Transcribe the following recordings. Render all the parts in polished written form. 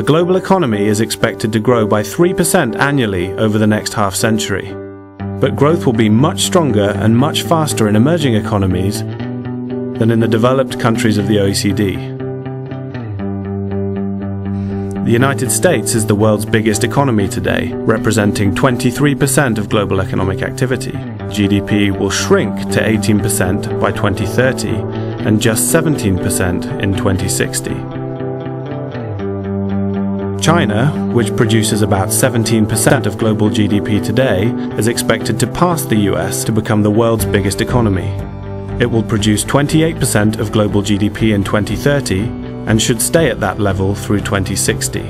The global economy is expected to grow by 3% annually over the next half-century. But growth will be much stronger and much faster in emerging economies than in the developed countries of the OECD. The United States is the world's biggest economy today, representing 23% of global economic activity. GDP will shrink to 18% by 2030 and just 17% in 2060. China, which produces about 17% of global GDP today, is expected to pass the US to become the world's biggest economy. It will produce 28% of global GDP in 2030 and should stay at that level through 2060.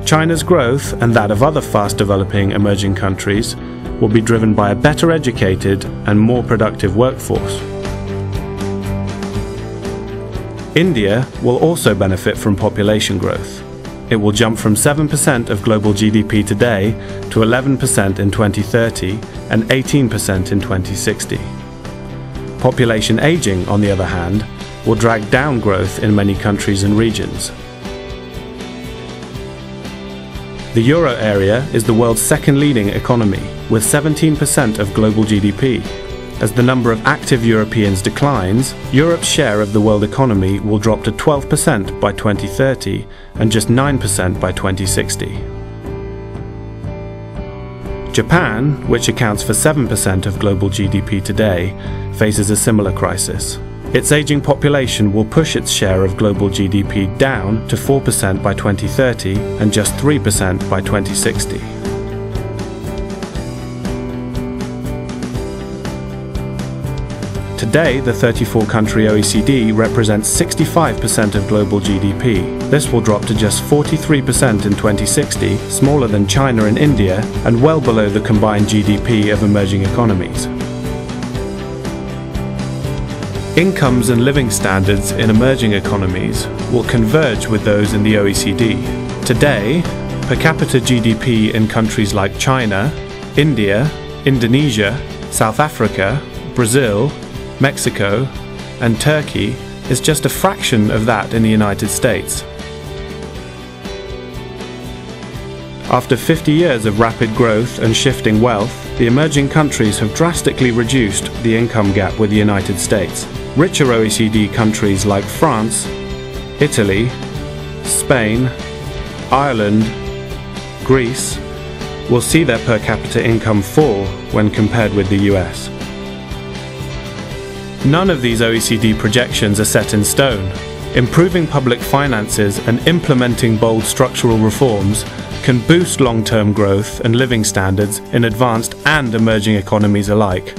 China's growth and that of other fast-developing emerging countries will be driven by a better educated and more productive workforce. India will also benefit from population growth. It will jump from 7% of global GDP today to 11% in 2030 and 18% in 2060. Population aging, on the other hand, will drag down growth in many countries and regions. The euro area is the world's second leading economy, with 17% of global GDP. As the number of active Europeans declines, Europe's share of the world economy will drop to 12% by 2030 and just 9% by 2060. Japan, which accounts for 7% of global GDP today, faces a similar crisis. Its aging population will push its share of global GDP down to 4% by 2030 and just 3% by 2060. Today, the 34-country OECD represents 65% of global GDP. This will drop to just 43% in 2060, smaller than China and India, and well below the combined GDP of emerging economies. Incomes and living standards in emerging economies will converge with those in the OECD. Today, per capita GDP in countries like China, India, Indonesia, South Africa, Brazil, Mexico, and Turkey is just a fraction of that in the United States. After 50 years of rapid growth and shifting wealth, the emerging countries have drastically reduced the income gap with the United States. Richer OECD countries like France, Italy, Spain, Ireland, Greece will see their per capita income fall when compared with the US. None of these OECD projections are set in stone. Improving public finances and implementing bold structural reforms can boost long-term growth and living standards in advanced and emerging economies alike.